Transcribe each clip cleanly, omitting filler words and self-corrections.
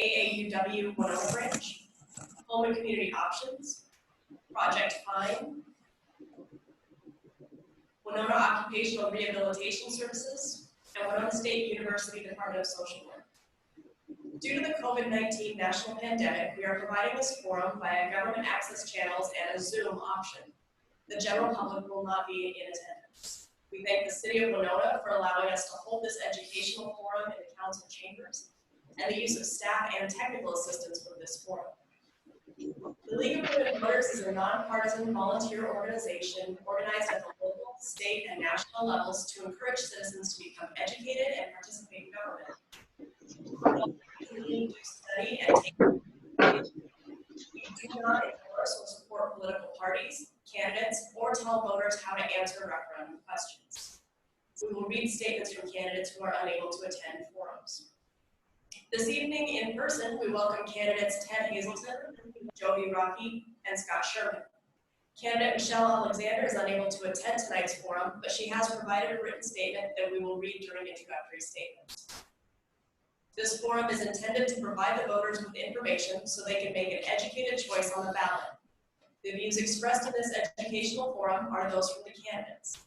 AAUW Winona Branch, Home and Community Options, Project Fine, Winona Occupational Rehabilitation Services, and Winona State University Department of Social Work. Due to the COVID-19 national pandemic, we are providing this forum via government access channels and a Zoom option. The general public will not be in attendance. We thank the City of Winona for allowing us to hold this educational forum in the council chambers and the use of staff and technical assistance for this forum. The League of Women Voters is a nonpartisan volunteer organization organized at the local, state, and national levels to encourage citizens to become educated and participate in government. We do study and take. We do not endorse or support political parties, candidates, or tell voters how to answer referendum questions. We will read statements from candidates who are unable to attend forums. This evening in person, we welcome candidates Ted Hazelton, Joey Rocky, and Scott Sherman. Candidate Michelle Alexander is unable to attend tonight's forum, but she has provided a written statement that we will read during introductory statements. This forum is intended to provide the voters with information so they can make an educated choice on the ballot. The views expressed in this educational forum are those from the candidates.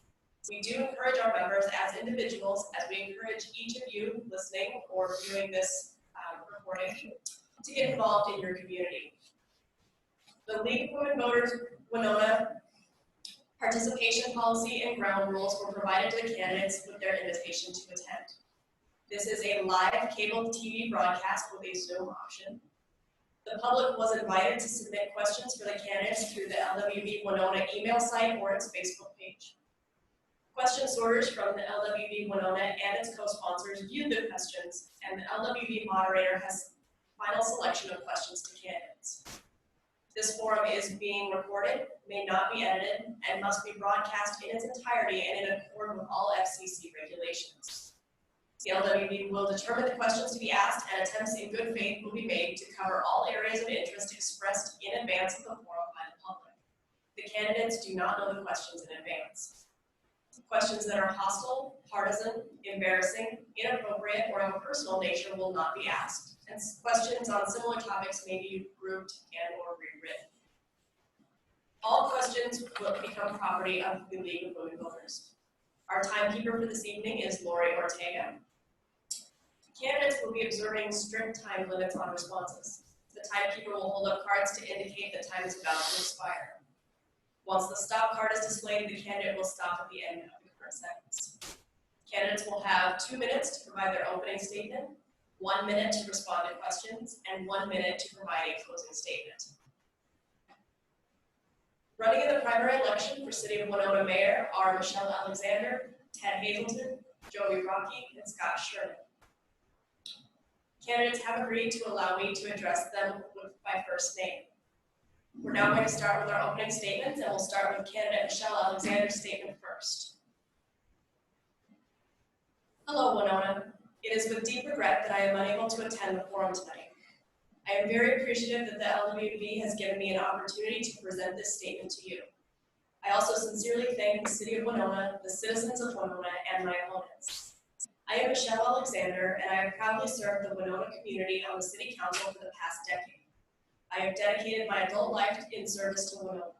We do encourage our members as individuals, as we encourage each of you listening or viewing this recording, to get involved in your community. The League of Women Voters Winona participation policy and ground rules were provided to the candidates with their invitation to attend. This is a live cable TV broadcast with a Zoom option. The public was invited to submit questions for the candidates through the LWV Winona email site or its Facebook page. Question sorters from the LWV Winona and its co-sponsors viewed the questions, and the LWV moderator has final selection of questions to candidates. This forum is being recorded, may not be edited, and must be broadcast in its entirety and in accord with all FCC regulations. The LWV will determine the questions to be asked, and attempts in good faith will be made to cover all areas of interest expressed in advance of the forum by the public. The candidates do not know the questions in advance. Questions that are hostile, partisan, embarrassing, inappropriate, or of a personal nature will not be asked, and questions on similar topics may be grouped and or rewritten. All questions will become property of the League of Women Voters. Our timekeeper for this evening is Lori Ortega. Candidates will be observing strict time limits on responses. The timekeeper will hold up cards to indicate that time is about to expire. Once the stop card is displayed, the candidate will stop at the end of the current seconds. Candidates will have 2 minutes to provide their opening statement, 1 minute to respond to questions, and 1 minute to provide a closing statement. Running in the primary election for City of Winona Mayor are Michelle Alexander, Ted Hazelton, Joey Rocky, and Scott Sherman. Candidates have agreed to allow me to address them by first name. We're now going to start with our opening statements, and we'll start with candidate Michelle Alexander's statement first. Hello, Winona. It is with deep regret that I am unable to attend the forum tonight. I am very appreciative that the LWV has given me an opportunity to present this statement to you. I also sincerely thank the City of Winona, the citizens of Winona, and my opponents. I am Michelle Alexander, and I have proudly served the Winona community on the City Council for the past decade. I have dedicated my adult life in service to Winona.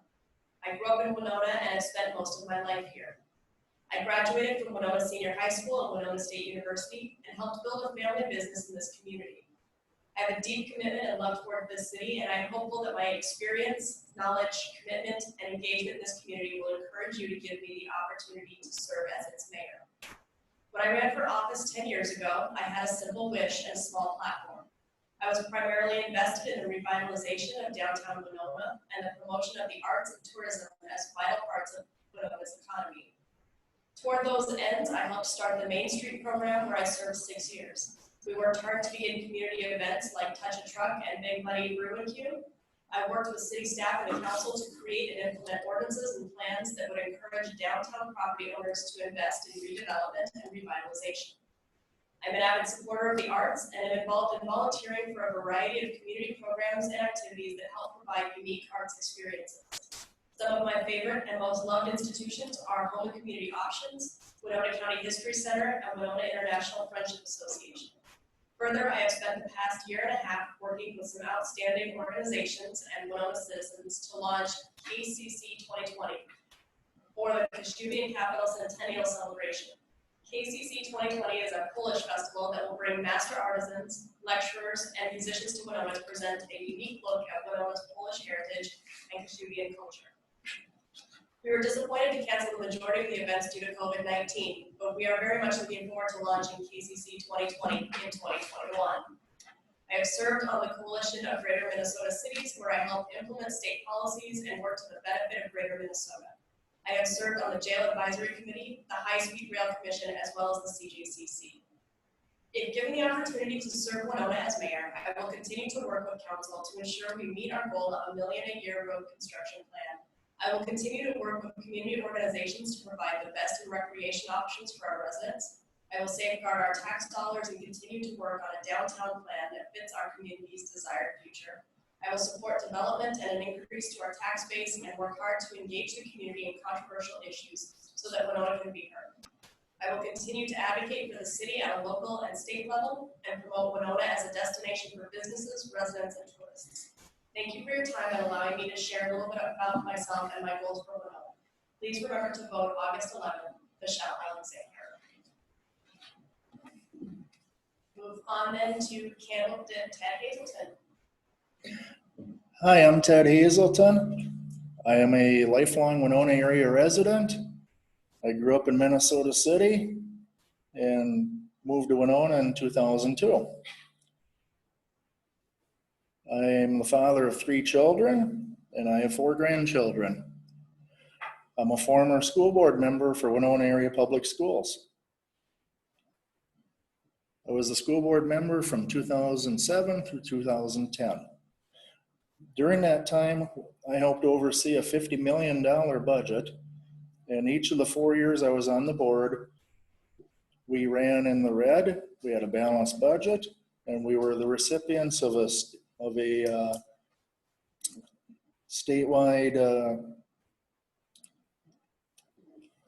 I grew up in Winona and have spent most of my life here. I graduated from Winona Senior High School and Winona State University and helped build a family business in this community. I have a deep commitment and love toward this city, and I am hopeful that my experience, knowledge, commitment, and engagement in this community will encourage you to give me the opportunity to serve as its mayor. When I ran for office 10 years ago, I had a simple wish and a small platform. I was primarily invested in the revitalization of downtown Winona and the promotion of the arts and tourism as vital parts of Winona's economy. Toward those ends, I helped start the Main Street program where I served 6 years. We worked hard to begin community events like Touch a Truck and Big Money Brew and Q. I worked with city staff and the council to create and implement ordinances and plans that would encourage downtown property owners to invest in redevelopment and revitalization. I'm an avid supporter of the arts and am involved in volunteering for a variety of community programs and activities that help provide unique arts experiences. Some of my favorite and most loved institutions are Home and Community Options, Winona County History Center, and Winona International Friendship Association. Further, I have spent the past year and a half working with some outstanding organizations and Winona citizens to launch KCC 2020 for the Kashubian Capital Centennial Celebration. KCC 2020 is a Polish festival that will bring master artisans, lecturers, and musicians to Winona to present a unique look at Winona's Polish heritage and Kashubian culture. We were disappointed to cancel the majority of the events due to COVID-19, but we are very much looking forward to launching KCC 2020 in 2021. I have served on the Coalition of Greater Minnesota Cities, where I help implement state policies and work to the benefit of Greater Minnesota. I have served on the Jail Advisory Committee, the High Speed Rail Commission, as well as the CJCC. If given the opportunity to serve Winona as mayor, I will continue to work with council to ensure we meet our goal of $1 million a year road construction plan. I will continue to work with community organizations to provide the best in recreation options for our residents. I will safeguard our tax dollars and continue to work on a downtown plan that fits our community's desired future. I will support development and an increase to our tax base and work hard to engage the community in controversial issues so that Winona can be heard. I will continue to advocate for the city at a local and state level and promote Winona as a destination for businesses, residents, and tourists. Thank you for your time and allowing me to share a little bit about myself and my goals for Winona. Please remember to vote August 11th, Michelle Alexander. Move on then to candidate Ted Hazelton. Hi, I'm Ted Hazelton. I am a lifelong Winona area resident. I grew up in Minnesota City and moved to Winona in 2002. I am the father of 3 children, and I have 4 grandchildren. I'm a former school board member for Winona Area Public Schools. I was a school board member from 2007 through 2010. During that time, I helped oversee a $50 million budget, and each of the 4 years I was on the board, we ran in the red, we had a balanced budget, and we were the recipients of a statewide,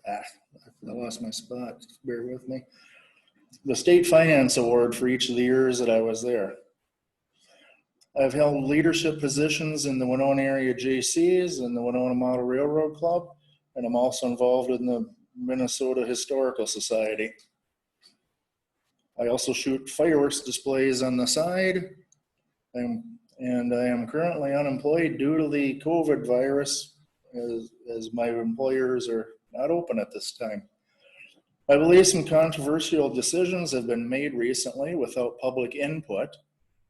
I lost my spot, bear with me. The State Finance Award for each of the years that I was there. I've held leadership positions in the Winona Area JCs and the Winona Model Railroad Club, and I'm also involved in the Minnesota Historical Society. I also shoot fireworks displays on the side, and I am currently unemployed due to the COVID virus, as my employers are not open at this time. I believe some controversial decisions have been made recently without public input,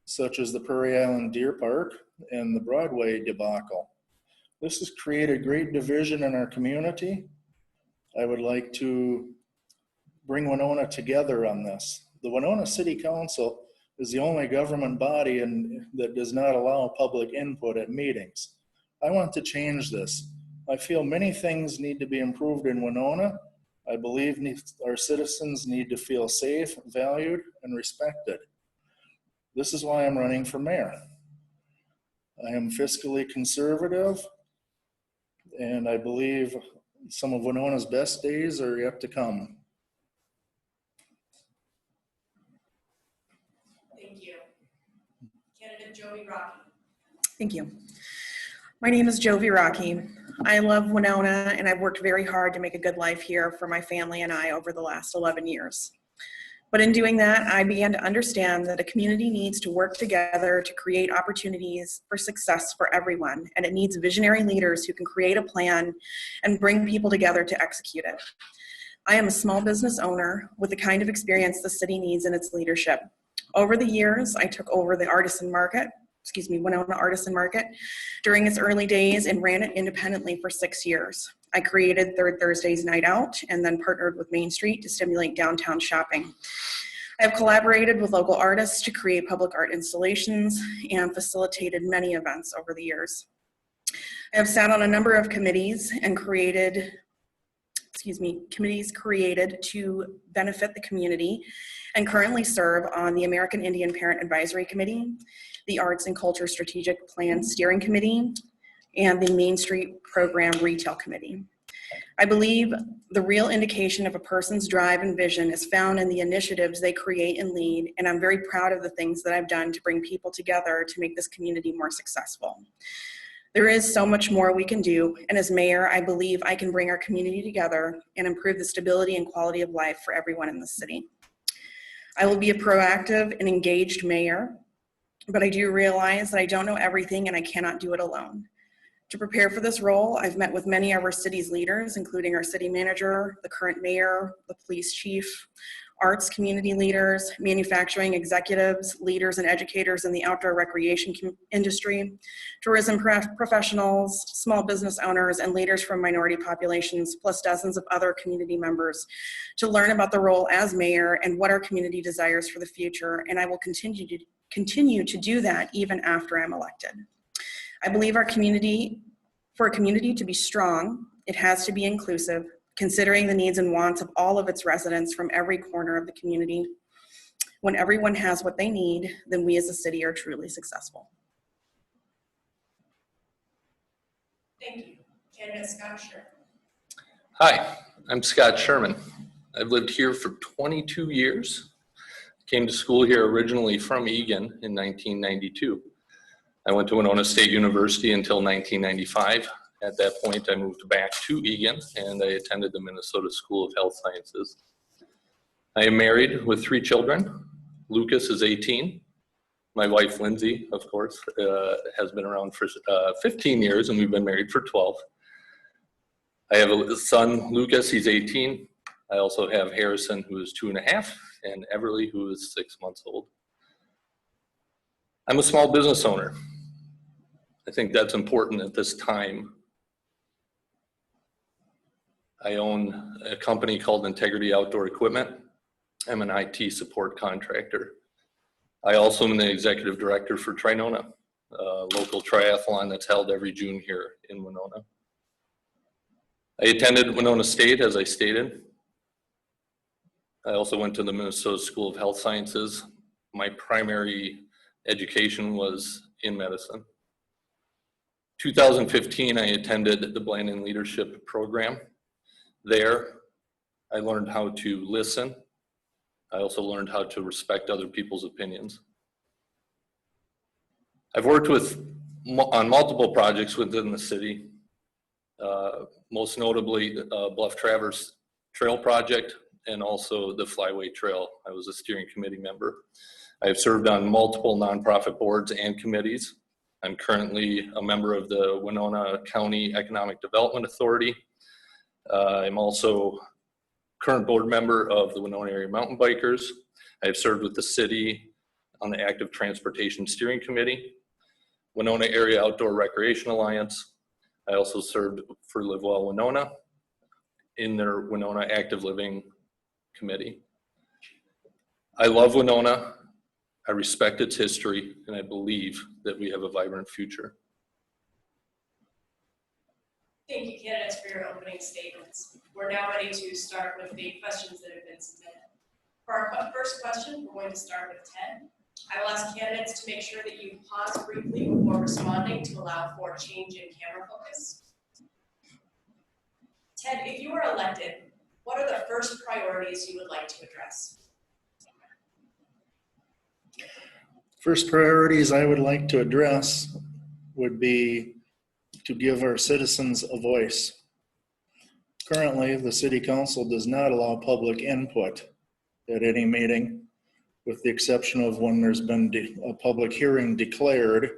such as the Prairie Island Deer Park and the Broadway debacle. This has created great division in our community. I would like to bring Winona together on this. The Winona City Council is the only government body that does not allow public input at meetings. I want to change this. I feel many things need to be improved in Winona. I believe our citizens need to feel safe, valued, and respected. This is why I'm running for mayor. I am fiscally conservative, and I believe some of Winona's best days are yet to come. Thank you. Candidate Jovi Rocky. Thank you. My name is Jovi Rocky. I love Winona, and I've worked very hard to make a good life here for my family and I over the last 11 years. But in doing that, I began to understand that a community needs to work together to create opportunities for success for everyone, and it needs visionary leaders who can create a plan and bring people together to execute it. I am a small business owner with the kind of experience the city needs in its leadership. Over the years, I took over the Winona Artisan Market during its early days and ran it independently for 6 years. I created Third Thursday's Night Out and then partnered with Main Street to stimulate downtown shopping. I have collaborated with local artists to create public art installations and facilitated many events over the years. I have sat on a number of committees and created to benefit the community, and currently serve on the American Indian Parent Advisory Committee, the Arts and Culture Strategic Plan Steering Committee, and the Main Street Program Retail Committee. I believe the real indication of a person's drive and vision is found in the initiatives they create and lead, and I'm very proud of the things that I've done to bring people together to make this community more successful. There is so much more we can do, and as mayor, I believe I can bring our community together and improve the stability and quality of life for everyone in the city. I will be a proactive and engaged mayor, but I do realize that I don't know everything and I cannot do it alone. To prepare for this role, I've met with many of our city's leaders, including our city manager, the current mayor, the police chief, arts community leaders, manufacturing executives, leaders and educators in the outdoor recreation industry, tourism professionals, small business owners, and leaders from minority populations, plus dozens of other community members to learn about the role as mayor and what our community desires for the future, and I will continue to do that even after I'm elected. I believe for a community to be strong, it has to be inclusive, considering the needs and wants of all of its residents from every corner of the community. When everyone has what they need, then we as a city are truly successful. Thank you. Candidate Scott Sherman. Hi, I'm Scott Sherman. I've lived here for 22 years. Came to school here originally from Egan in 1992. I went to Winona State University until 1995. At that point, I moved back to Egan and I attended the Minnesota School of Health Sciences. I am married with 3 children. Lucas is 18. My wife, Lindsay, of course, has been around for 15 years and we've been married for 12. I have a son, Lucas, he's 18. I also have Harrison, who is 2.5, and Everly, who is 6 months old. I'm a small business owner. I think that's important at this time. I own a company called Integrity Outdoor Equipment. I'm an IT support contractor. I also am the executive director for Winona, a local triathlon that's held every June here in Winona. I attended Winona State, as I stated. I also went to the Minnesota School of Health Sciences. My primary education was in medicine. 2015, I attended the Blandon Leadership Program. There, I learned how to listen. I also learned how to respect other people's opinions. I've worked on multiple projects within the city, most notably Bluff Traverse Trail Project and also the Flyway Trail. I was a steering committee member. I've served on multiple nonprofit boards and committees. I'm currently a member of the Winona County Economic Development Authority. I'm also current board member of the Winona Area Mountain Bikers. I have served with the city on the Active Transportation Steering Committee, Winona Area Outdoor Recreation Alliance. I also served for Live Well Winona in their Winona Active Living Committee. I love Winona. I respect its history, and I believe that we have a vibrant future. Thank you, candidates, for your opening statements. We're now ready to start with the questions that have been submitted. For our first question, we're going to start with Ted. I will ask candidates to make sure that you pause briefly before responding to allow for change in camera focus. Ted, if you are elected, what are the first priorities you would like to address? First priorities I would like to address would be to give our citizens a voice. Currently, the city council does not allow public input at any meeting, with the exception of when there's been a public hearing declared,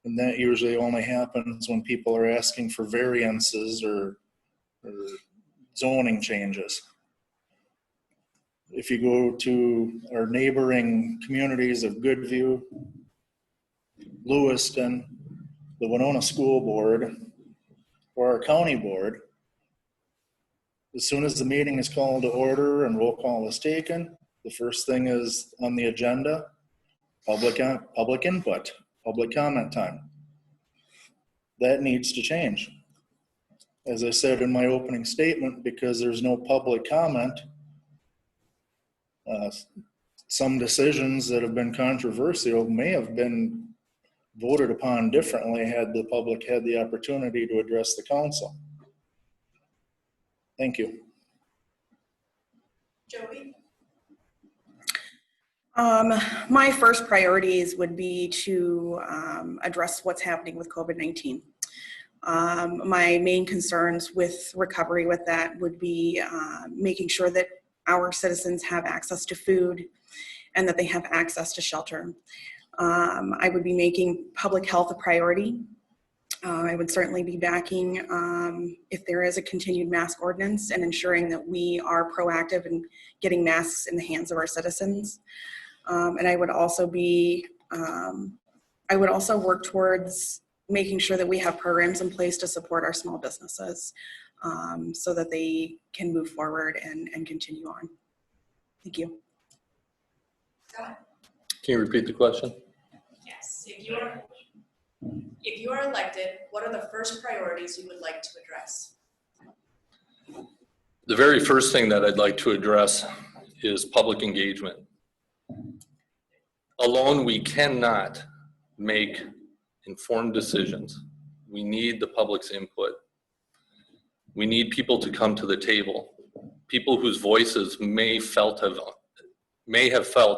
and that usually only happens when people are asking for variances or zoning changes. If you go to our neighboring communities of Goodview, Lewiston, the Winona School Board, or our county board, as soon as the meeting is called to order and roll call is taken, the first thing is on the agenda, public input, public comment time. That needs to change. As I said in my opening statement, because there's no public comment, some decisions that have been controversial may have been voted upon differently had the public had the opportunity to address the council. Thank you. Joey? My first priorities would be to address what's happening with COVID-19. My main concerns with recovery with that would be making sure that our citizens have access to food and that they have access to shelter. I would be making public health a priority. I would certainly be backing if there is a continued mask ordinance and ensuring that we are proactive in getting masks in the hands of our citizens. And I would also work towards making sure that we have programs in place to support our small businesses so that they can move forward and continue on. Thank you. Scott? Can you repeat the question? Yes. If you are elected, what are the first priorities you would like to address? The very first thing that I'd like to address is public engagement. Alone, we cannot make informed decisions. We need the public's input. We need people to come to the table. People whose voices may have felt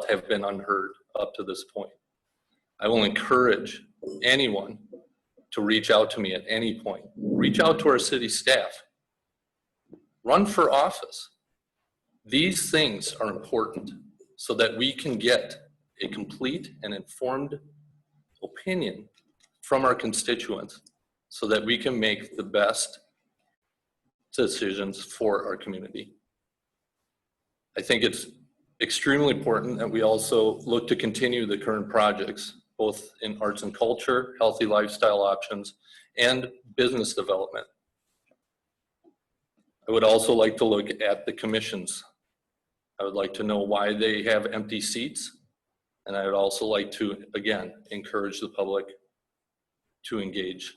have been unheard up to this point. I will encourage anyone to reach out to me at any point. Reach out to our city staff. Run for office. These things are important so that we can get a complete and informed opinion from our constituents so that we can make the best decisions for our community. I think it's extremely important that we also look to continue the current projects, both in arts and culture, healthy lifestyle options, and business development. I would also like to look at the commissions. I would like to know why they have empty seats. And I would also like to, again, encourage the public to engage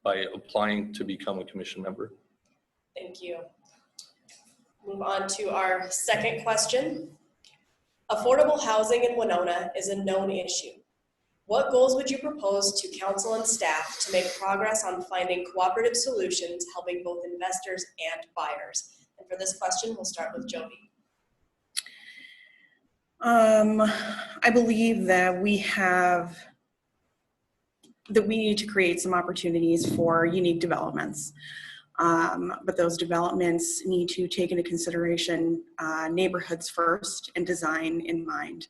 by applying to become a commission member. Thank you. Move on to our second question. Affordable housing in Winona is a known issue. What goals would you propose to council and staff to make progress on finding cooperative solutions helping both investors and buyers? And for this question, we'll start with Jody. I believe that we need to create some opportunities for unique developments. But those developments need to take into consideration neighborhoods first and design in mind.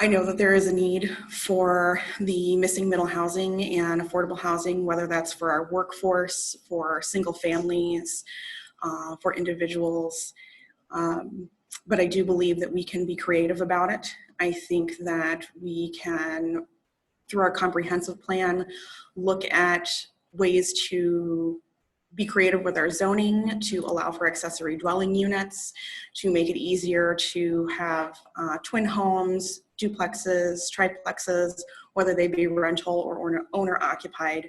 I know that there is a need for the missing middle housing and affordable housing, whether that's for our workforce, for single families, for individuals. But I do believe that we can be creative about it. I think that we can, through our comprehensive plan, look at ways to be creative with our zoning, to allow for accessory dwelling units, to make it easier to have twin homes, duplexes, triplexes, whether they be rental or owner occupied,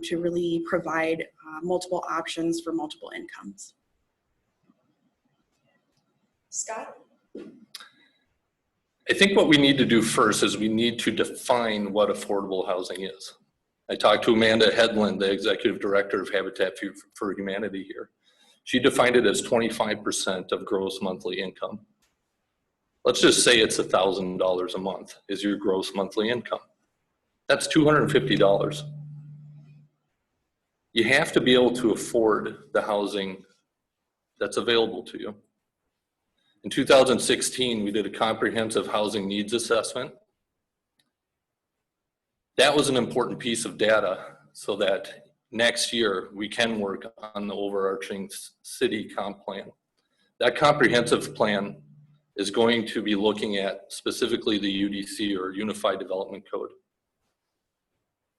to really provide multiple options for multiple incomes. Scott? I think what we need to do first is we need to define what affordable housing is. I talked to Amanda Hedlund, the executive director of Habitat for Humanity here. She defined it as 25% of gross monthly income. Let's just say it's $1,000 a month is your gross monthly income. That's $250. You have to be able to afford the housing that's available to you. In 2016, we did a comprehensive housing needs assessment. That was an important piece of data so that next year we can work on the overarching city comp plan. That comprehensive plan is going to be looking at specifically the UDC, or Unified Development Code.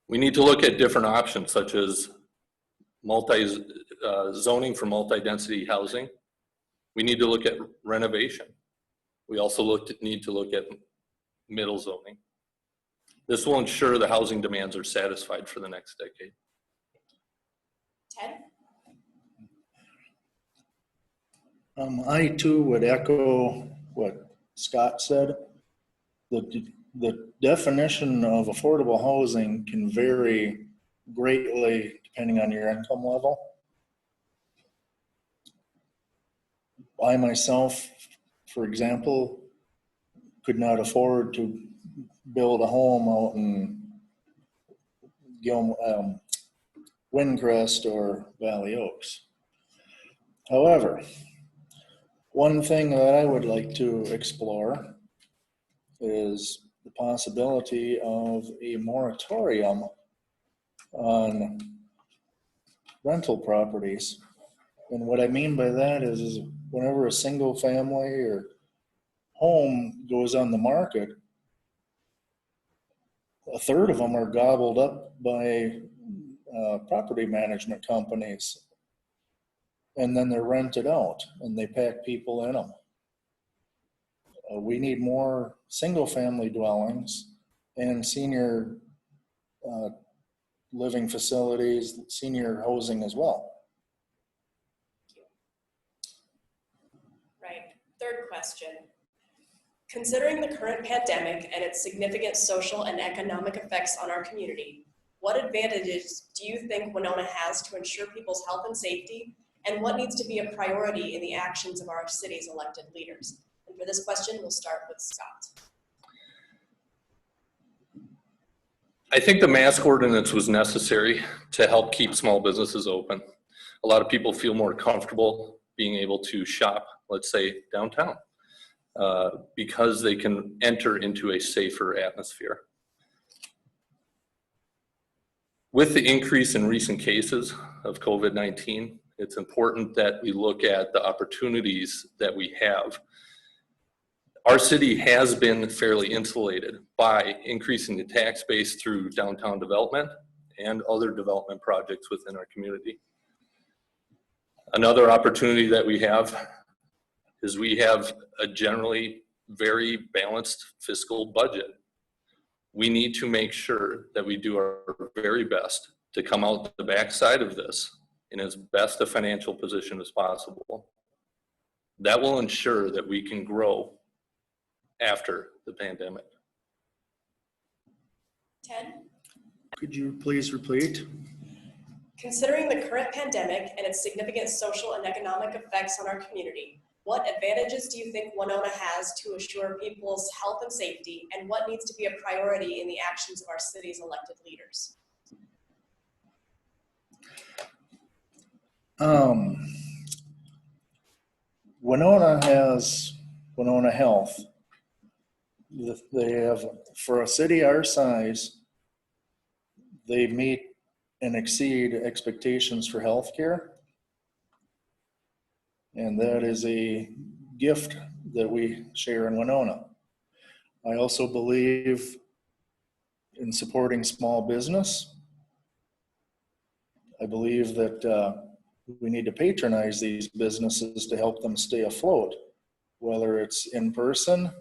We need to look at different options such as zoning for multi-density housing. We need to look at renovation. We also need to look at middle zoning. This will ensure the housing demands are satisfied for the next decade. Ted? I too would echo what Scott said. The definition of affordable housing can vary greatly depending on your income level. I myself, for example, could not afford to build a home out in Windcrest or Valley Oaks. However, one thing that I would like to explore is the possibility of a moratorium on rental properties. And what I mean by that is whenever a single family or home goes on the market, a third of them are gobbled up by property management companies. And then they're rented out and they pack people in them. We need more single family dwellings and senior living facilities, senior housing as well. Right. Third question. Considering the current pandemic and its significant social and economic effects on our community, what advantages do you think Winona has to ensure people's health and safety, and what needs to be a priority in the actions of our city's elected leaders? And for this question, we'll start with Scott. I think the mask ordinance was necessary to help keep small businesses open. A lot of people feel more comfortable being able to shop, let's say downtown, because they can enter into a safer atmosphere. With the increase in recent cases of COVID-19, it's important that we look at the opportunities that we have. Our city has been fairly insulated by increasing the tax base through downtown development and other development projects within our community. Another opportunity that we have is we have a generally very balanced fiscal budget. We need to make sure that we do our very best to come out the backside of this in as best a financial position as possible. That will ensure that we can grow after the pandemic. 10. Could you please repeat? Considering the current pandemic and its significant social and economic effects on our community, what advantages do you think Winona has to assure people's health and safety, and what needs to be a priority in the actions of our city's elected leaders? Winona has Winona Health. They have, for a city our size, they meet and exceed expectations for healthcare. And that is a gift that we share in Winona. I also believe in supporting small business. I believe that we need to patronize these businesses to help them stay afloat, whether it's in person,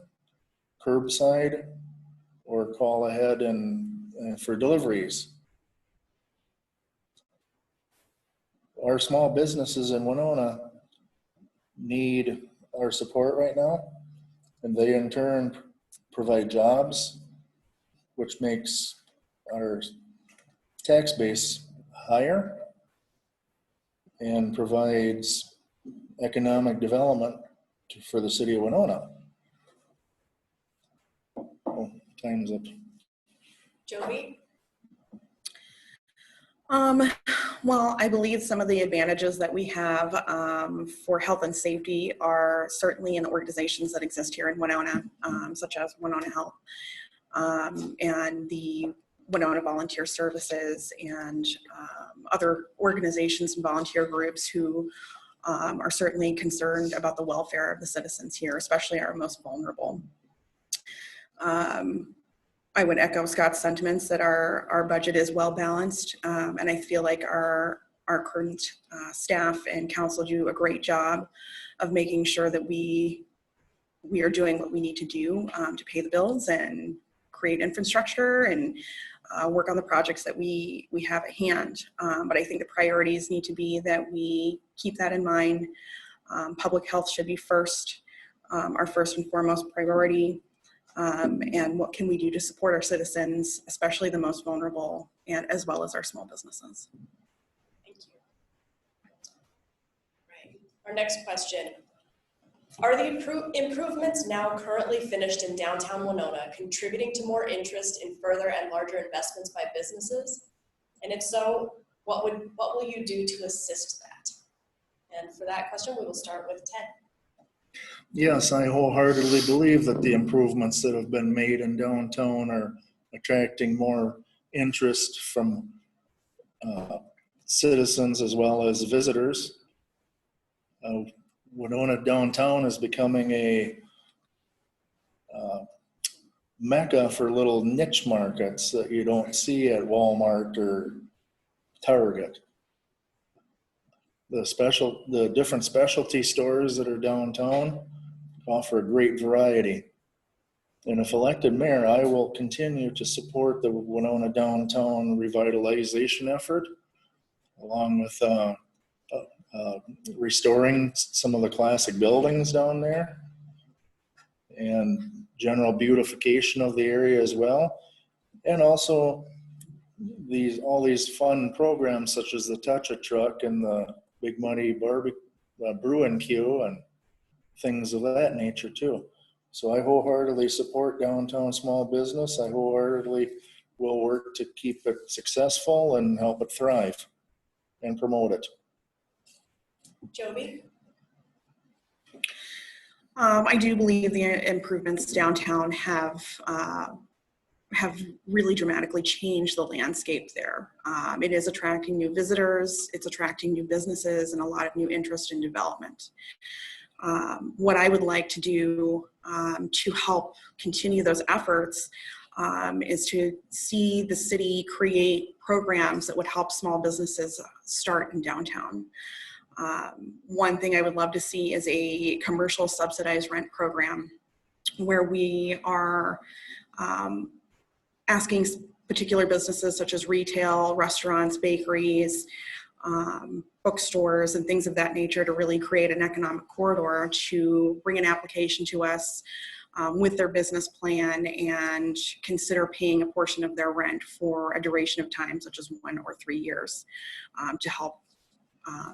curbside, or call ahead and for deliveries. Our small businesses in Winona need our support right now, and they in turn provide jobs, which makes our tax base higher and provides economic development for the city of Winona. Oh, time's up. Jovi? Well, I believe some of the advantages that we have for health and safety are certainly in organizations that exist here in Winona, such as Winona Health and the Winona Volunteer Services and other organizations and volunteer groups who are certainly concerned about the welfare of the citizens here, especially our most vulnerable. I would echo Scott's sentiments that our budget is well balanced, and I feel like our current staff and council do a great job of making sure that we are doing what we need to do to pay the bills and create infrastructure and work on the projects that we have at hand. But I think the priorities need to be that we keep that in mind. Public health should be first, our first and foremost priority. and what can we do to support our citizens, especially the most vulnerable, and as well as our small businesses. Thank you. Right. Our next question. Are the improvements now currently finished in downtown Winona contributing to more interest in further and larger investments by businesses? And if so, what will you do to assist that? And for that question, we will start with Ted. Yes, I wholeheartedly believe that the improvements that have been made in downtown are attracting more interest from citizens as well as visitors. Winona downtown is becoming a mecca for little niche markets that you don't see at Walmart or Target. The different specialty stores that are downtown offer a great variety. And if elected mayor, I will continue to support the Winona downtown revitalization effort, along with restoring some of the classic buildings down there and general beautification of the area as well. And also all these fun programs such as the Touch-A-Truck and the Big Money Brew and Q and things of that nature too. So I wholeheartedly support downtown small business. I wholeheartedly will work to keep it successful and help it thrive and promote it. Joby? I do believe the improvements downtown have really dramatically changed the landscape there. It is attracting new visitors, it's attracting new businesses, and a lot of new interest in development. What I would like to do to help continue those efforts is to see the city create programs that would help small businesses start in downtown. One thing I would love to see is a commercial subsidized rent program where we are asking particular businesses such as retail, restaurants, bakeries, bookstores, and things of that nature to really create an economic corridor to bring an application to us with their business plan and consider paying a portion of their rent for a duration of time, such as 1 or 3 years, to help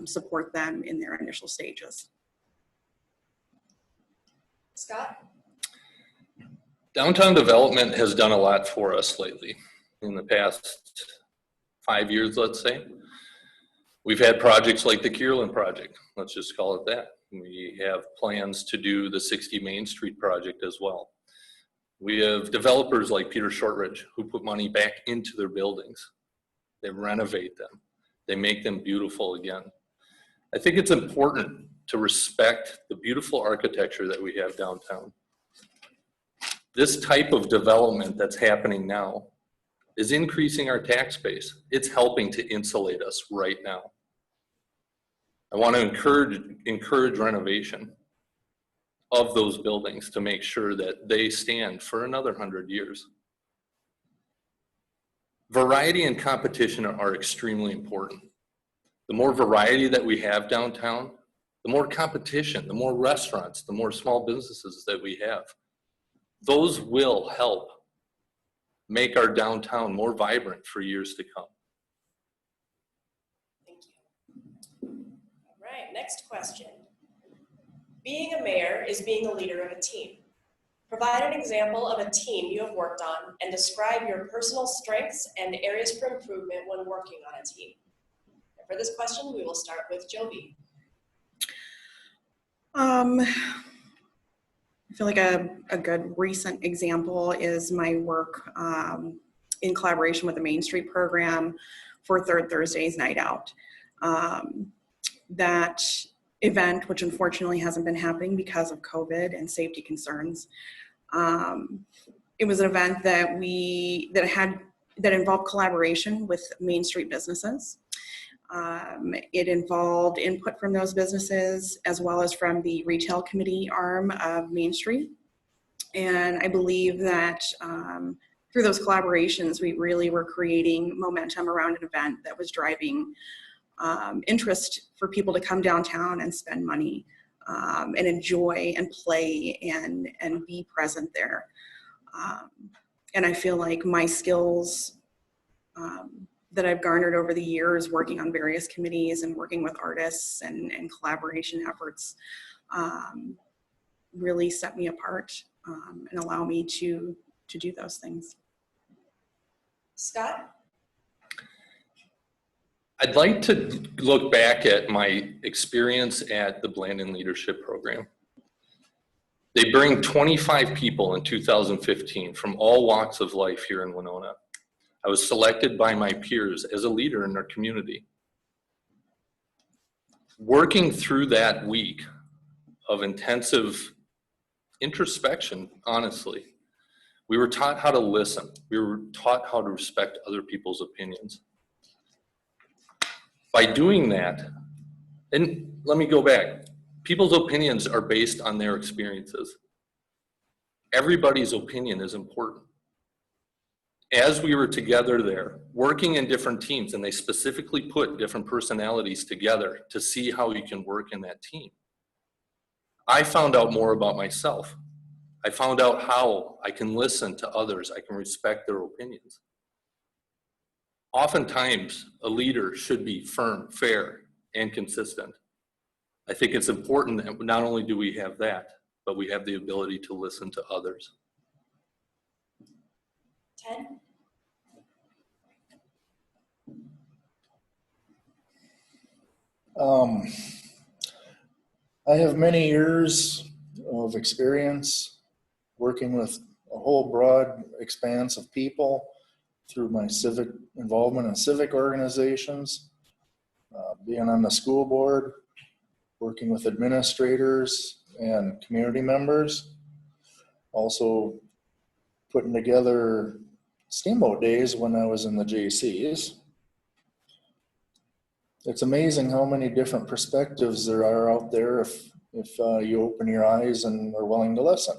support them in their initial stages. Scott? Downtown development has done a lot for us lately. In the past 5 years, let's say. We've had projects like the Kierland project, let's just call it that. We have plans to do the 60 Main Street project as well. We have developers like Peter Shortridge who put money back into their buildings. They renovate them. They make them beautiful again. I think it's important to respect the beautiful architecture that we have downtown. This type of development that's happening now is increasing our tax base. It's helping to insulate us right now. I want to encourage renovation of those buildings to make sure that they stand for another 100 years. Variety and competition are extremely important. The more variety that we have downtown, the more competition, the more restaurants, the more small businesses that we have. Those will help make our downtown more vibrant for years to come. Thank you. All right, next question. Being a mayor is being a leader of a team. Provide an example of a team you have worked on and describe your personal strengths and areas for improvement when working on a team. And for this question, we will start with Joby. I feel like a good recent example is my work in collaboration with the Main Street program for Third Thursday's Night Out. That event, which unfortunately hasn't been happening because of COVID and safety concerns, it was an event that involved collaboration with Main Street businesses. It involved input from those businesses as well as from the retail committee arm of Main Street. And I believe that through those collaborations, we really were creating momentum around an event that was driving interest for people to come downtown and spend money and enjoy and play and be present there. And I feel like my skills that I've garnered over the years working on various committees and working with artists and collaboration efforts really set me apart and allow me to do those things. Scott? I'd like to look back at my experience at the Blandon Leadership Program. They bring 25 people in 2015 from all walks of life here in Winona. I was selected by my peers as a leader in our community. Working through that week of intensive introspection, honestly, we were taught how to listen. We were taught how to respect other people's opinions. By doing that, and let me go back, people's opinions are based on their experiences. Everybody's opinion is important. As we were together there, working in different teams, and they specifically put different personalities together to see how you can work in that team, I found out more about myself. I found out how I can listen to others. I can respect their opinions. Oftentimes, a leader should be firm, fair, and consistent. I think it's important that not only do we have that, but we have the ability to listen to others. Ted? I have many years of experience working with a whole broad expanse of people through my civic involvement in civic organizations, being on the school board, working with administrators and community members, also putting together steamboat days when I was in the JCs. It's amazing how many different perspectives there are out there if you open your eyes and are willing to listen.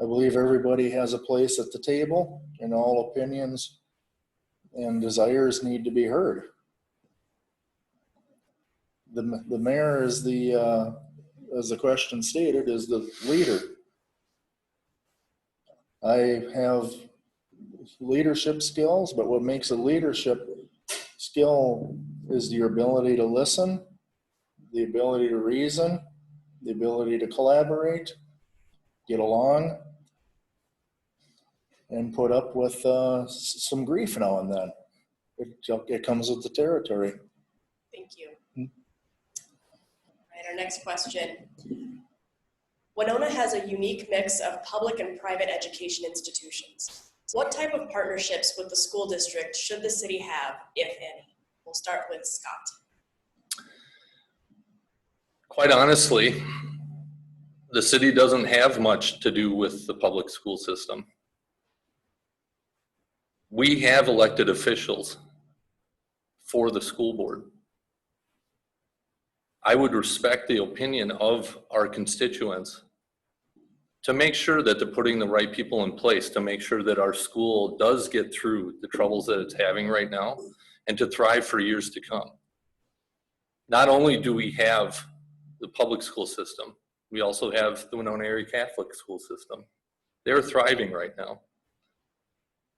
I believe everybody has a place at the table, and all opinions and desires need to be heard. The mayor is as the question stated, is the leader. I have leadership skills, but what makes a leadership skill is your ability to listen, the ability to reason, the ability to collaborate, get along, and put up with some grief now and then. It comes with the territory. Thank you. All right, our next question. Winona has a unique mix of public and private education institutions. What type of partnerships with the school district should the city have, if any? We'll start with Scott. Quite honestly, the city doesn't have much to do with the public school system. We have elected officials for the school board. I would respect the opinion of our constituents to make sure that they're putting the right people in place, to make sure that our school does get through the troubles that it's having right now and to thrive for years to come. Not only do we have the public school system, we also have the Winona Area Catholic school system. They're thriving right now.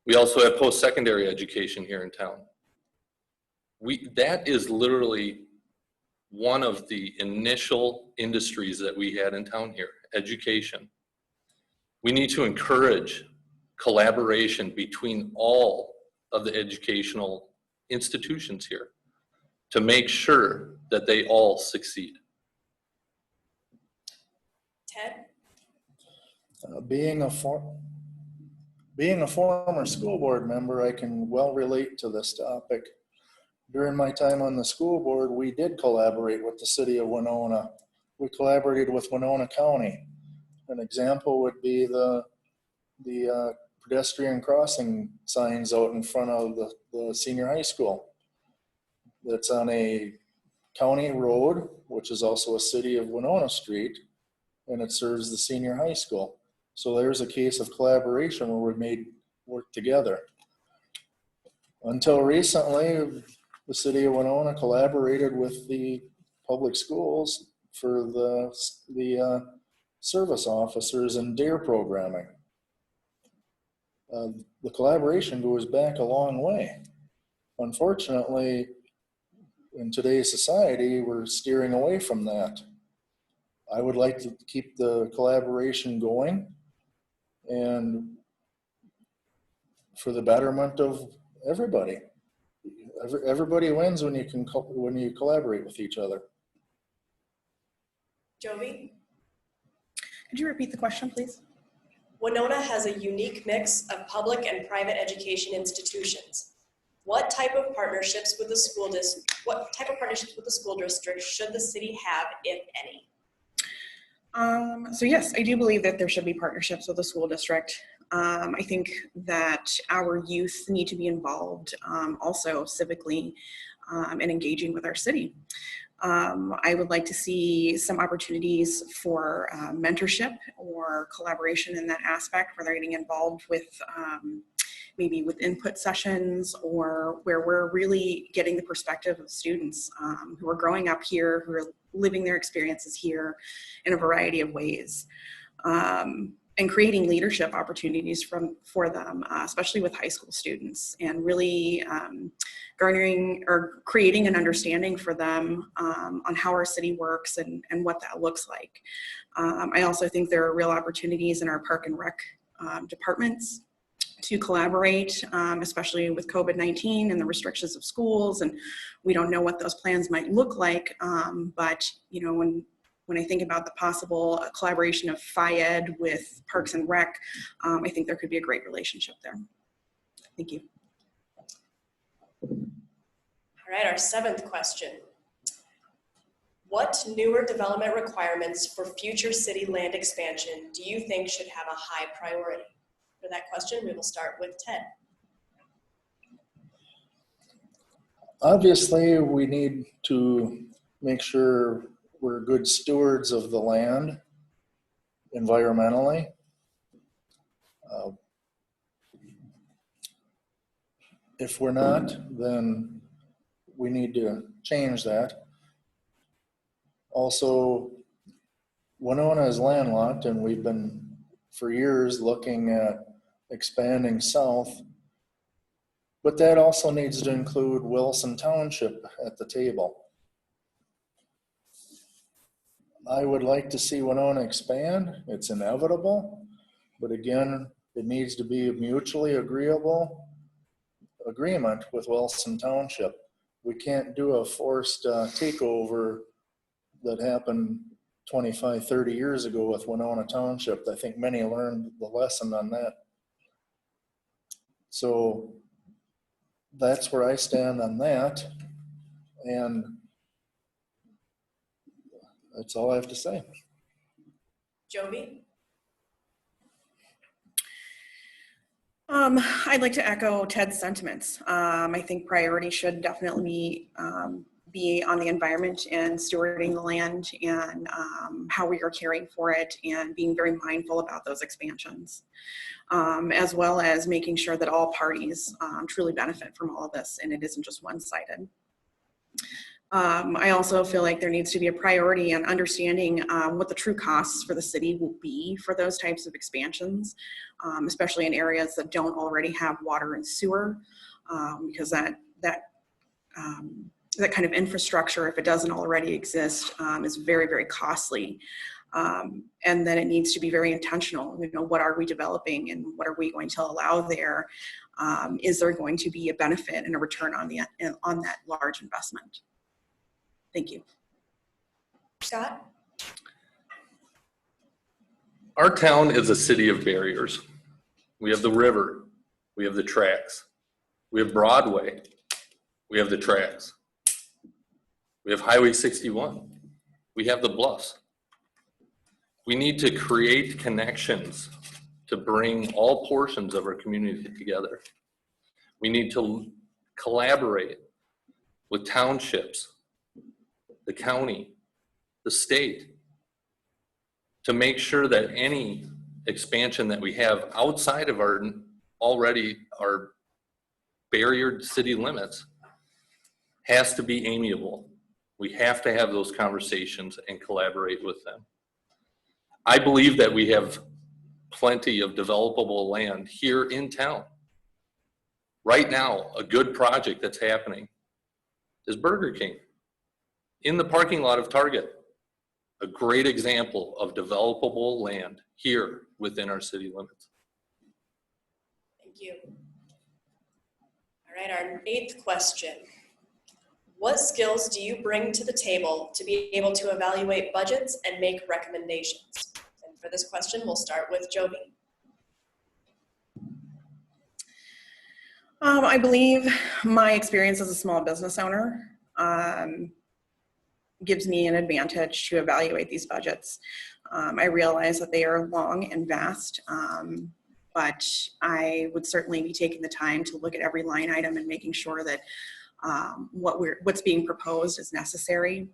We also have post-secondary education here in town. That is literally one of the initial industries that we had in town here, education. We need to encourage collaboration between all of the educational institutions here to make sure that they all succeed. Ted? Being a former school board member, I can well relate to this topic. During my time on the school board, we did collaborate with the city of Winona. We collaborated with Winona County. An example would be the pedestrian crossing signs out in front of the senior high school. That's on a county road, which is also a city of Winona street, and it serves the senior high school. So there's a case of collaboration where we made work together. Until recently, the city of Winona collaborated with the public schools for the service officers and DARE programming. the collaboration goes back a long way. Unfortunately, in today's society, we're steering away from that. I would like to keep the collaboration going and for the betterment of everybody. Everybody wins when you collaborate with each other. Jovi? Could you repeat the question, please? Winona has a unique mix of public and private education institutions. What type of partnerships with the school district should the city have, if any? So yes, I do believe that there should be partnerships with the school district. I think that our youth need to be involved also civically and engaging with our city. I would like to see some opportunities for mentorship or collaboration in that aspect where they're getting involved with maybe with input sessions, or where we're really getting the perspective of students who are growing up here, who are living their experiences here in a variety of ways. And creating leadership opportunities for them, especially with high school students, and really garnering or creating an understanding for them on how our city works and what that looks like. I also think there are real opportunities in our park and rec departments to collaborate, especially with COVID-19 and the restrictions of schools, and we don't know what those plans might look like, but you know, when I think about the possible collaboration of Phi-Ed with Parks and Rec, I think there could be a great relationship there. Thank you. All right, our seventh question. What newer development requirements for future city land expansion do you think should have a high priority? For that question, we will start with Ted. Obviously, we need to make sure we're good stewards of the land environmentally. If we're not, then we need to change that. Also, Winona is landlocked, and we've been for years looking at expanding south, but that also needs to include Wilson Township at the table. I would like to see Winona expand. It's inevitable, but again, it needs to be a mutually agreeable agreement with Wilson Township. We can't do a forced takeover that happened 25, 30 years ago with Winona Township. I think many learned the lesson on that. So that's where I stand on that, and that's all I have to say. Jovi? I'd like to echo Ted's sentiments. I think priority should definitely be on the environment and stewarding the land, and how we are caring for it, and being very mindful about those expansions, as well as making sure that all parties truly benefit from all of this, and it isn't just one-sided. I also feel like there needs to be a priority on understanding what the true costs for the city will be for those types of expansions, especially in areas that don't already have water and sewer, because that kind of infrastructure, if it doesn't already exist, is very, very costly. And then it needs to be very intentional. You know, what are we developing, and what are we going to allow there? Is there going to be a benefit and a return on that large investment? Thank you. Scott? Our town is a city of barriers. We have the river, we have the tracks, we have Broadway, we have the tracks, we have Highway 61, we have the bluffs. We need to create connections to bring all portions of our community together. We need to collaborate with townships, the county, the state, to make sure that any expansion that we have outside of our barriered city limits has to be amiable. We have to have those conversations and collaborate with them. I believe that we have plenty of developable land here in town. Right now, a good project that's happening is Burger King in the parking lot of Target. A great example of developable land here within our city limits. Thank you. All right, our 8th question. What skills do you bring to the table to be able to evaluate budgets and make recommendations? And for this question, we'll start with Jovi. I believe my experience as a small business owner gives me an advantage to evaluate these budgets. I realize that they are long and vast, but I would certainly be taking the time to look at every line item and making sure that what's being proposed is necessary.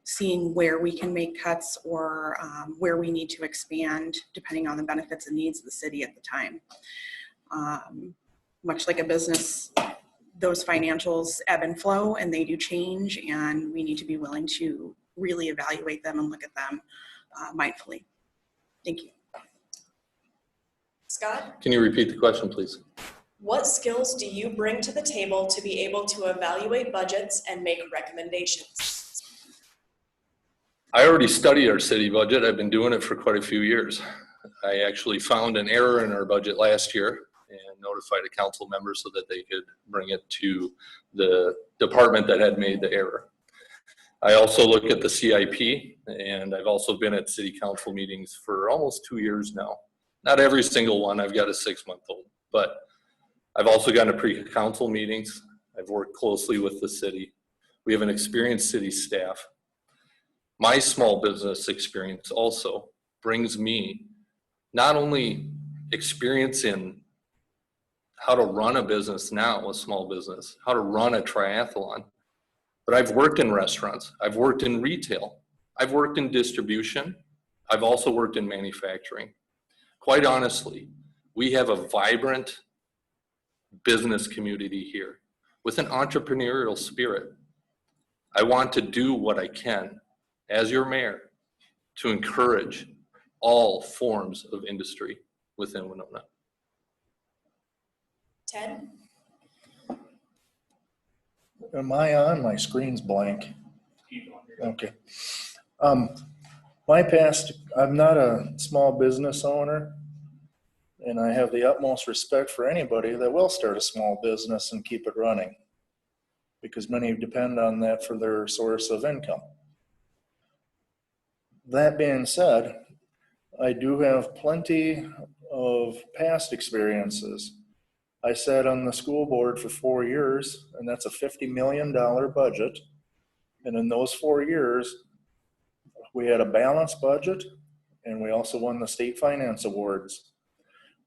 Seeing where we can make cuts or where we need to expand depending on the benefits and needs of the city at the time. Much like a business, those financials ebb and flow and they do change, and we need to be willing to really evaluate them and look at them mindfully. Thank you. Scott? Can you repeat the question, please? What skills do you bring to the table to be able to evaluate budgets and make recommendations? I already studied our city budget. I've been doing it for quite a few years. I actually found an error in our budget last year and notified a council member so that they could bring it to the department that had made the error. I also look at the CIP, and I've also been at city council meetings for almost 2 years now. Not every single one. I've got a 6-month-old, but I've also gone to pre-council meetings. I've worked closely with the city. We have an experienced city staff. My small business experience also brings me not only experience in how to run a business now, a small business, how to run a triathlon, but I've worked in restaurants, I've worked in retail, I've worked in distribution, I've also worked in manufacturing. Quite honestly, we have a vibrant business community here with an entrepreneurial spirit. I want to do what I can as your mayor to encourage all forms of industry within Winona. Ted? Am I on? My screen's blank. Okay. I'm not a small business owner, and I have the utmost respect for anybody that will start a small business and keep it running, because many depend on that for their source of income. That being said, I do have plenty of past experiences. I sat on the school board for 4 years, and that's a $50 million budget. And in those 4 years, we had a balanced budget, and we also won the state finance awards.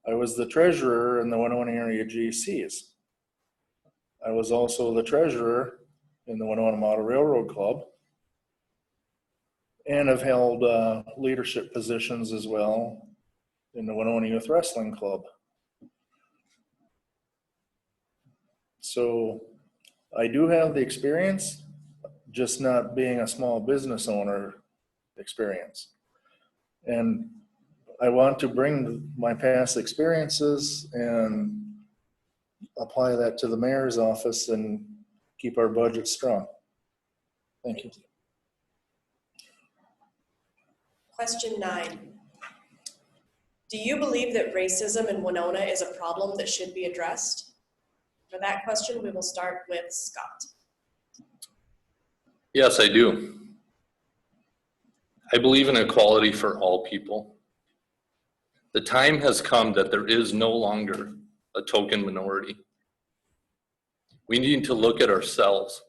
I was the treasurer in the Winona area GCs. I was also the treasurer in the Winona Model Railroad Club, and I've held leadership positions as well in the Winona Youth Wrestling Club. So I do have the experience, just not being a small business owner experience. And I want to bring my past experiences and apply that to the mayor's office and keep our budget strong. Thank you. Question 9. Do you believe that racism in Winona is a problem that should be addressed? For that question, we will start with Scott. Yes, I do. I believe in equality for all people. The time has come that there is no longer a token minority. We need to look at ourselves.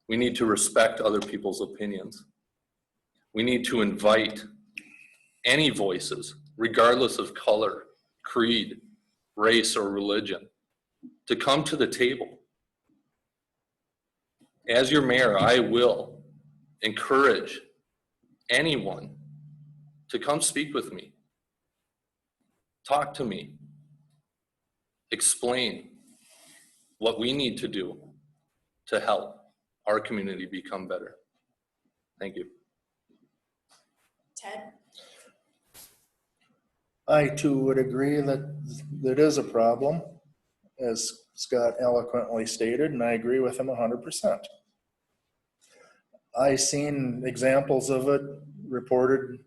We need to respect other people's opinions. We need to invite any voices, regardless of color, creed, race, or religion, to come to the table. As your mayor, I will encourage anyone to come speak with me, talk to me, explain what we need to do to help our community become better. Thank you. Ted? I too would agree that it is a problem, as Scott eloquently stated, and I agree with him 100%. I seen examples of it reported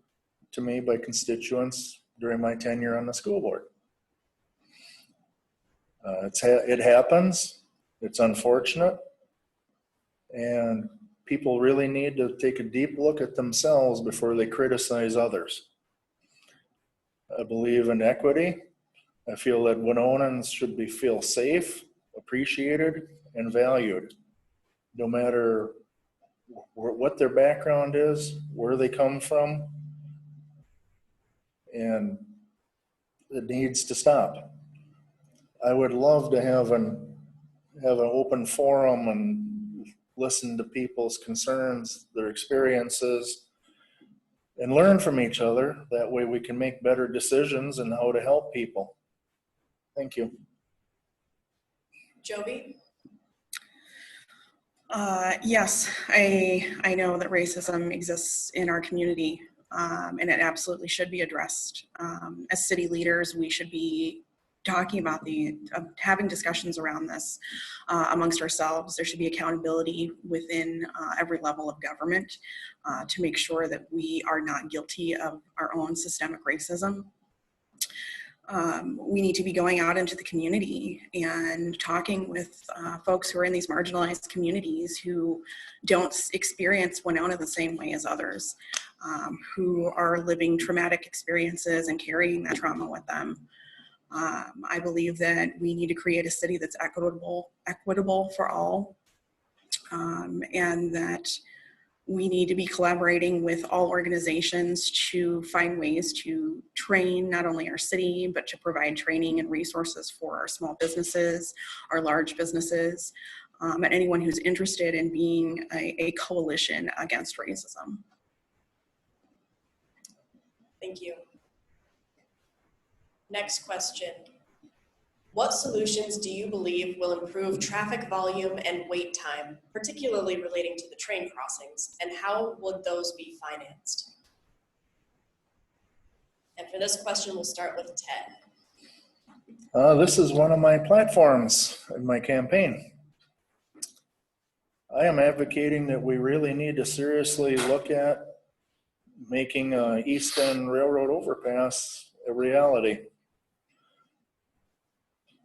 to me by constituents during my tenure on the school board. It happens. It's unfortunate. And people really need to take a deep look at themselves before they criticize others. I believe in equity. I feel that Winonans should feel safe, appreciated, and valued, no matter what their background is, where they come from, and it needs to stop. I would love to have an open forum and listen to people's concerns, their experiences, and learn from each other. That way we can make better decisions and how to help people. Thank you. Jovi? Yes, I know that racism exists in our community, and it absolutely should be addressed. As city leaders, we should be talking about having discussions around this amongst ourselves. There should be accountability within every level of government to make sure that we are not guilty of our own systemic racism. We need to be going out into the community and talking with folks who are in these marginalized communities who don't experience Winona the same way as others, who are living traumatic experiences and carrying that trauma with them. I believe that we need to create a city that's equitable for all, and that we need to be collaborating with all organizations to find ways to train not only our city, but to provide training and resources for our small businesses, our large businesses, and anyone who's interested in being a coalition against racism. Thank you. Next question. What solutions do you believe will improve traffic volume and wait time, particularly relating to the train crossings, and how would those be financed? And for this question, we'll start with Ted. This is one of my platforms in my campaign. I am advocating that we really need to seriously look at making East End Railroad overpass a reality.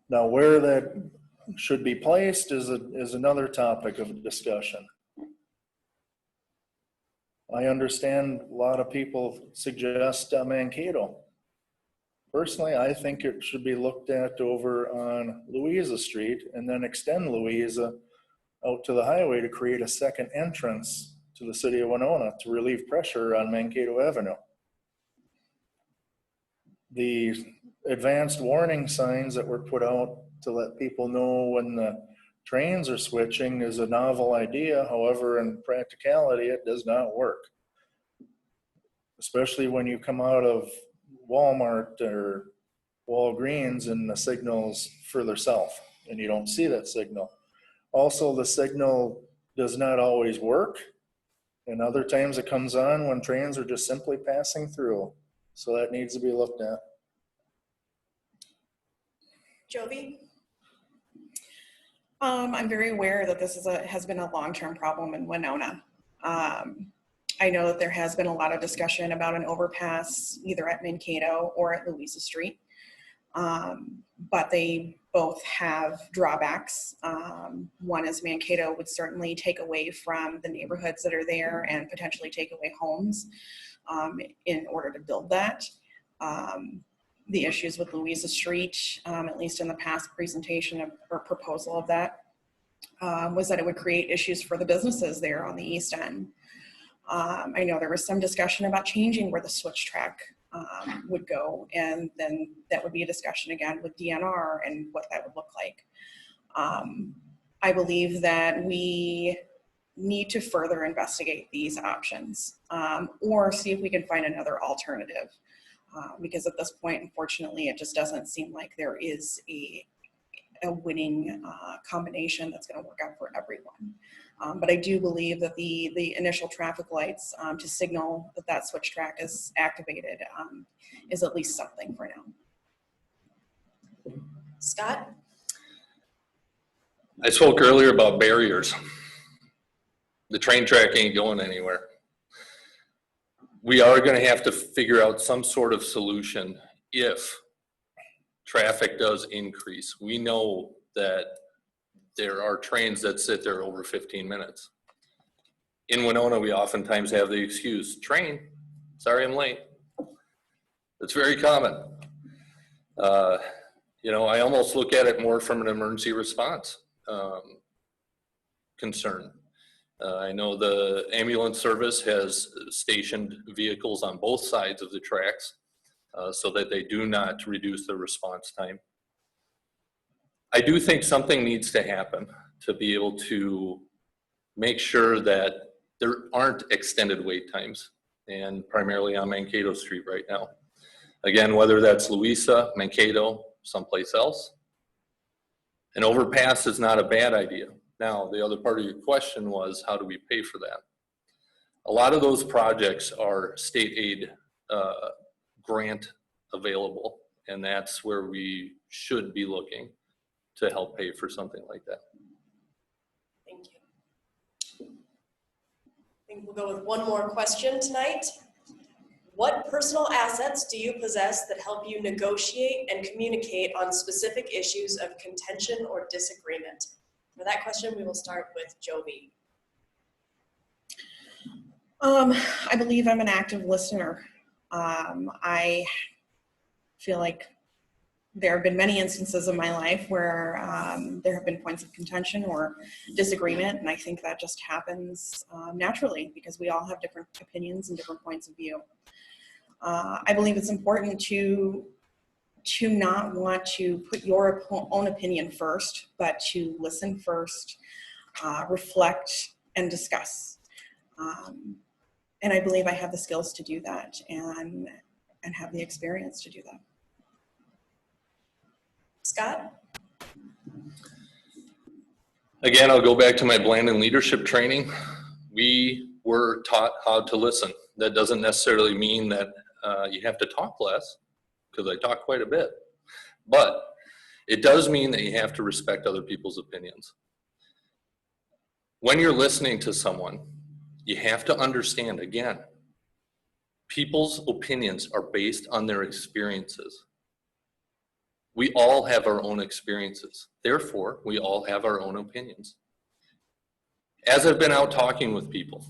Now, where that should be placed is another topic of discussion. I understand a lot of people suggest Mankato. Personally, I think it should be looked at over on Louisa Street and then extend Louisa out to the highway to create a second entrance to the city of Winona to relieve pressure on Mankato Avenue. The advanced warning signs that were put out to let people know when the trains are switching is a novel idea. However, in practicality, it does not work. Especially when you come out of Walmart or Walgreens and the signal's further south and you don't see that signal. Also, the signal does not always work. And other times it comes on when trains are just simply passing through. So that needs to be looked at. Jovi? I'm very aware that this has been a long-term problem in Winona. I know that there has been a lot of discussion about an overpass either at Mankato or at Louisa Street, but they both have drawbacks. One is Mankato would certainly take away from the neighborhoods that are there and potentially take away homes in order to build that. The issues with Louisa Street, at least in the past presentation or proposal of that, was that it would create issues for the businesses there on the east end. I know there was some discussion about changing where the switch track would go, and then that would be a discussion again with DNR and what that would look like. I believe that we need to further investigate these options or see if we can find another alternative. Because at this point, unfortunately, it just doesn't seem like there is a winning combination that's going to work out for everyone. But I do believe that the initial traffic lights to signal that that switch track is activated is at least something for now. Scott? I spoke earlier about barriers. The train track ain't going anywhere. We are going to have to figure out some sort of solution if traffic does increase. We know that there are trains that sit there over 15 minutes. In Winona, we oftentimes have the excuse, train, sorry I'm late. It's very common. You know, I almost look at it more from an emergency response concern. I know the ambulance service has stationed vehicles on both sides of the tracks so that they do not reduce the response time. I do think something needs to happen to be able to make sure that there aren't extended wait times, and primarily on Mankato Street right now. Again, whether that's Louisa, Mankato, someplace else. An overpass is not a bad idea. Now, the other part of your question was, how do we pay for that? A lot of those projects are state aid grant available, and that's where we should be looking to help pay for something like that. Thank you. I think we'll go with one more question tonight. What personal assets do you possess that help you negotiate and communicate on specific issues of contention or disagreement? For that question, we will start with Jovi. I believe I'm an active listener. I feel like there have been many instances in my life where there have been points of contention or disagreement, and I think that just happens naturally because we all have different opinions and different points of view. I believe it's important to not want to put your own opinion first, but to listen first, reflect, and discuss. And I believe I have the skills to do that and have the experience to do that. Scott? Again, I'll go back to my Blandon leadership training. We were taught how to listen. That doesn't necessarily mean that you have to talk less, because I talk quite a bit. But it does mean that you have to respect other people's opinions. When you're listening to someone, you have to understand, again, people's opinions are based on their experiences. We all have our own experiences. Therefore, we all have our own opinions. As I've been out talking with people,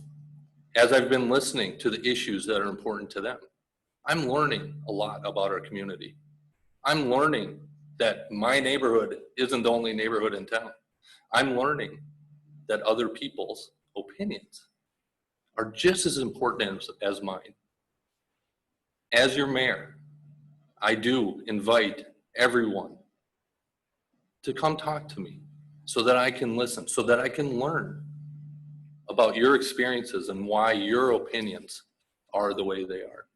as I've been listening to the issues that are important to them, I'm learning a lot about our community. I'm learning that my neighborhood isn't the only neighborhood in town. I'm learning that other people's opinions are just as important as mine. As your mayor, I do invite everyone to come talk to me so that I can listen, so that I can learn about your experiences and why your opinions are the way they are.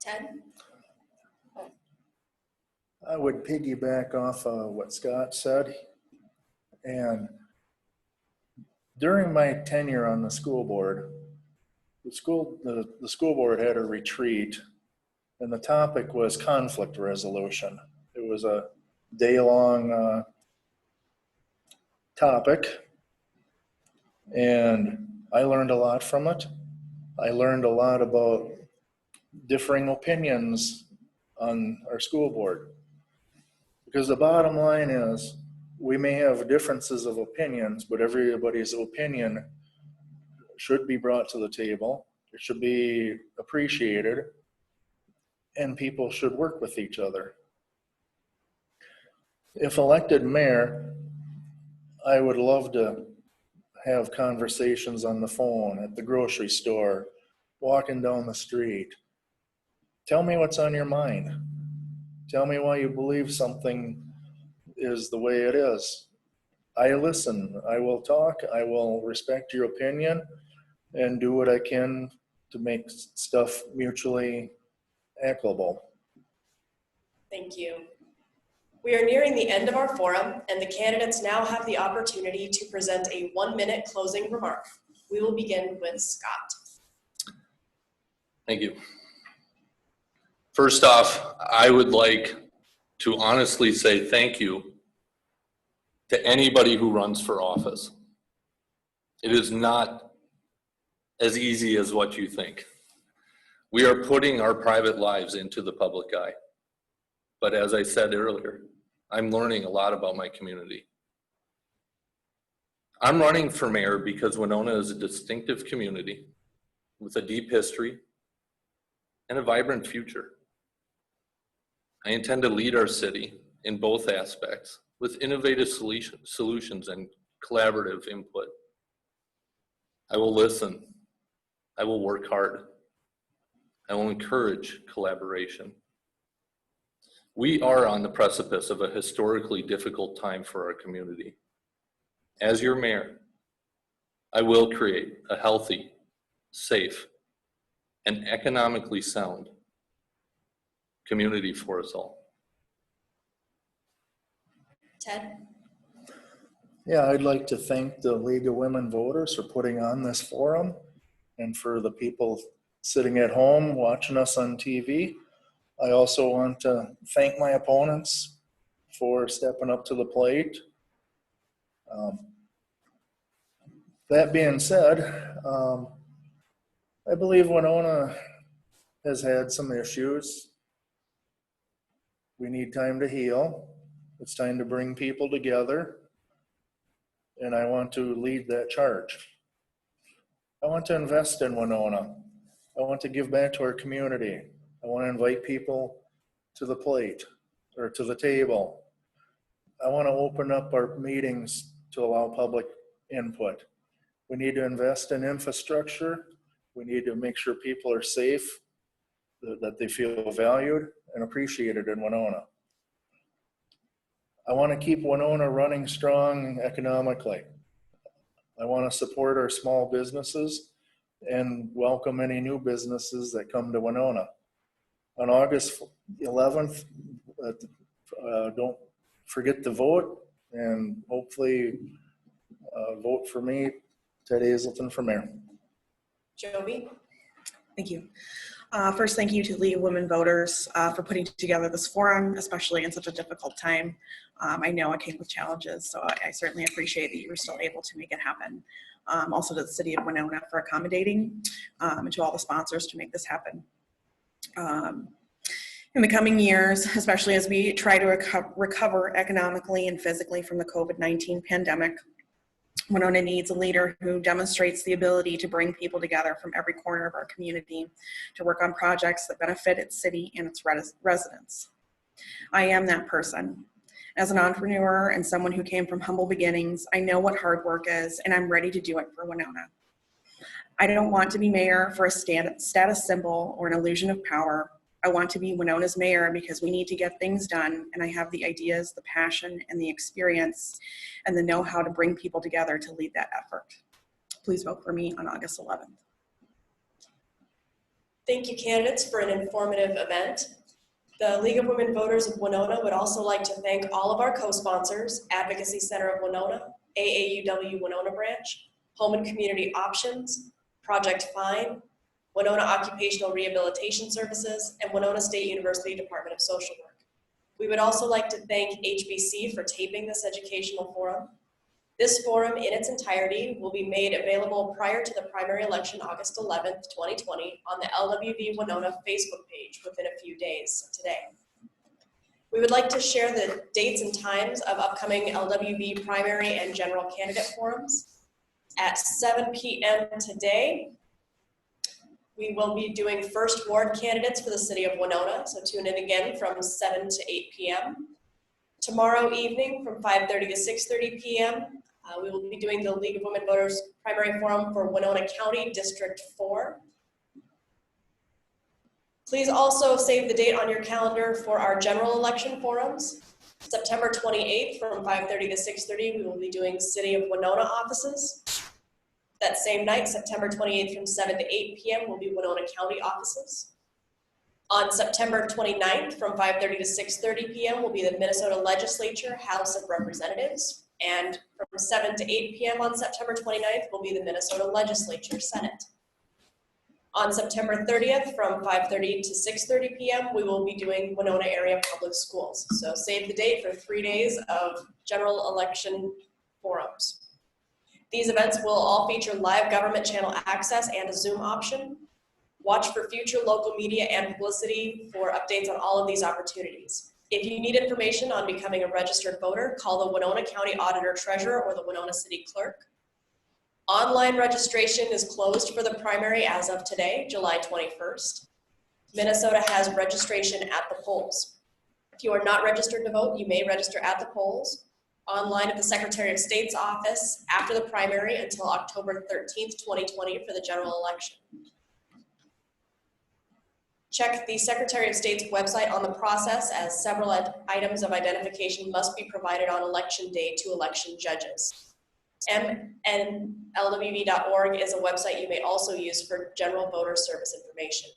Ted? I would piggyback off what Scott said. And during my tenure on the school board, the school board had a retreat, and the topic was conflict resolution. It was a day-long topic, and I learned a lot from it. I learned a lot about differing opinions on our school board. Because the bottom line is, we may have differences of opinions, but everybody's opinion should be brought to the table. It should be appreciated, and people should work with each other. If elected mayor, I would love to have conversations on the phone, at the grocery store, walking down the street. Tell me what's on your mind. Tell me why you believe something is the way it is. I listen. I will talk. I will respect your opinion and do what I can to make stuff mutually equitable. Thank you. We are nearing the end of our forum, and the candidates now have the opportunity to present a 1-minute closing remark. We will begin with Scott. Thank you. First off, I would like to honestly say thank you to anybody who runs for office. It is not as easy as what you think. We are putting our private lives into the public eye. But as I said earlier, I'm learning a lot about my community. I'm running for mayor because Winona is a distinctive community with a deep history and a vibrant future. I intend to lead our city in both aspects with innovative solutions and collaborative input. I will listen. I will work hard. I will encourage collaboration. We are on the precipice of a historically difficult time for our community. As your mayor, I will create a healthy, safe, and economically sound community for us all. Ted? Yeah, I'd like to thank the League of Women Voters for putting on this forum, and for the people sitting at home watching us on TV. I also want to thank my opponents for stepping up to the plate. That being said, I believe Winona has had some issues. We need time to heal. It's time to bring people together, and I want to lead that charge. I want to invest in Winona. I want to give back to our community. I want to invite people to the plate or to the table. I want to open up our meetings to allow public input. We need to invest in infrastructure. We need to make sure people are safe, that they feel valued and appreciated in Winona. I want to keep Winona running strong economically. I want to support our small businesses and welcome any new businesses that come to Winona. On August 11th, don't forget to vote, and hopefully vote for me, Ted Hazelton, for mayor. Jovi? Thank you. First, thank you to the League of Women Voters for putting together this forum, especially in such a difficult time. I know it came with challenges, so I certainly appreciate that you were still able to make it happen. Also to the city of Winona for accommodating, and to all the sponsors to make this happen. In the coming years, especially as we try to recover economically and physically from the COVID-19 pandemic, Winona needs a leader who demonstrates the ability to bring people together from every corner of our community to work on projects that benefit its city and its residents. I am that person. As an entrepreneur and someone who came from humble beginnings, I know what hard work is, and I'm ready to do it for Winona. I don't want to be mayor for a status symbol or an illusion of power. I want to be Winona's mayor because we need to get things done, and I have the ideas, the passion, and the experience, and the know-how to bring people together to lead that effort. Please vote for me on August 11th. Thank you, candidates, for an informative event. The League of Women Voters of Winona would also like to thank all of our co-sponsors, Advocacy Center of Winona, AAUW Winona Branch, Home and Community Options, Project Fine, Winona Occupational Rehabilitation Services, and Winona State University Department of Social Work. We would also like to thank HBC for taping this educational forum. This forum in its entirety will be made available prior to the primary election, August 11th, 2020, on the LWV Winona Facebook page within a few days today. We would like to share the dates and times of upcoming LWV primary and general candidate forums. At 7 p.m. today, we will be doing first ward candidates for the city of Winona, so tune in again from 7 to 8 p.m. Tomorrow evening from 5:30 to 6:30 p.m., we will be doing the League of Women Voters primary forum for Winona County District 4. Please also save the date on your calendar for our general election forums. September 28th from 5:30 to 6:30, we will be doing City of Winona offices. That same night, September 28th from 7 to 8 p.m. will be Winona County offices. On September 29th, from 5:30 to 6:30 p.m. will be the Minnesota Legislature House of Representatives. And from 7 to 8 p.m. on September 29th will be the Minnesota Legislature Senate. On September 30th, from 5:30 to 6:30 p.m., we will be doing Winona Area Public Schools. So save the date for 3 days of general election forums. These events will all feature live government channel access and a Zoom option. Watch for future local media and publicity for updates on all of these opportunities. If you need information on becoming a registered voter, call the Winona County Auditor Treasurer or the Winona City Clerk. Online registration is closed for the primary as of today, July 21st. Minnesota has registration at the polls. If you are not registered to vote, you may register at the polls, online at the Secretary of State's office after the primary until October 13th, 2020 for the general election. Check the Secretary of State's website on the process, as several items of identification must be provided on election day to election judges. MNLWV.org is a website you may also use for general voter service information.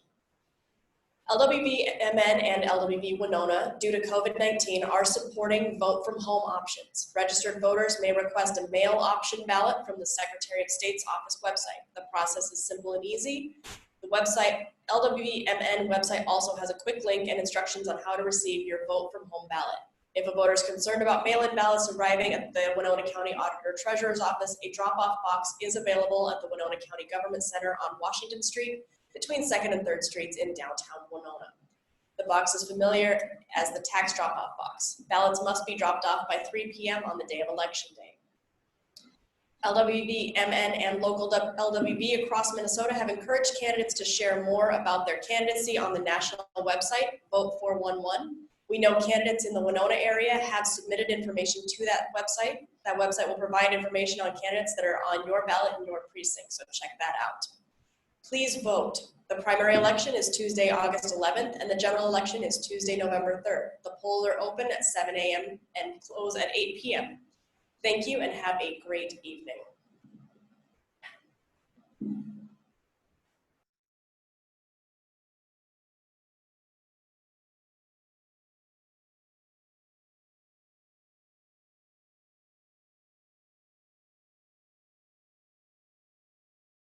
LWV MN and LWV Winona, due to COVID-19, are supporting vote from home options. Registered voters may request a mail option ballot from the Secretary of State's office website. The process is simple and easy. The website, LWVMN website, also has a quick link and instructions on how to receive your vote from home ballot. If a voter is concerned about mail-in ballots arriving at the Winona County Auditor Treasurer's office, a drop-off box is available at the Winona County Government Center on Washington Street between 2nd and 3rd Streets in downtown Winona. The box is familiar as the tax drop-off box. Ballots must be dropped off by 3 p.m. on the day of election day. LWV, MN, and local LWV across Minnesota have encouraged candidates to share more about their candidacy on the national website, Vote 411. We know candidates in the Winona area have submitted information to that website. That website will provide information on candidates that are on your ballot in your precinct, so check that out. Please vote. The primary election is Tuesday, August 11th, and the general election is Tuesday, November 3rd. The polls are open at 7 a.m. and close at 8 p.m. Thank you and have a great evening.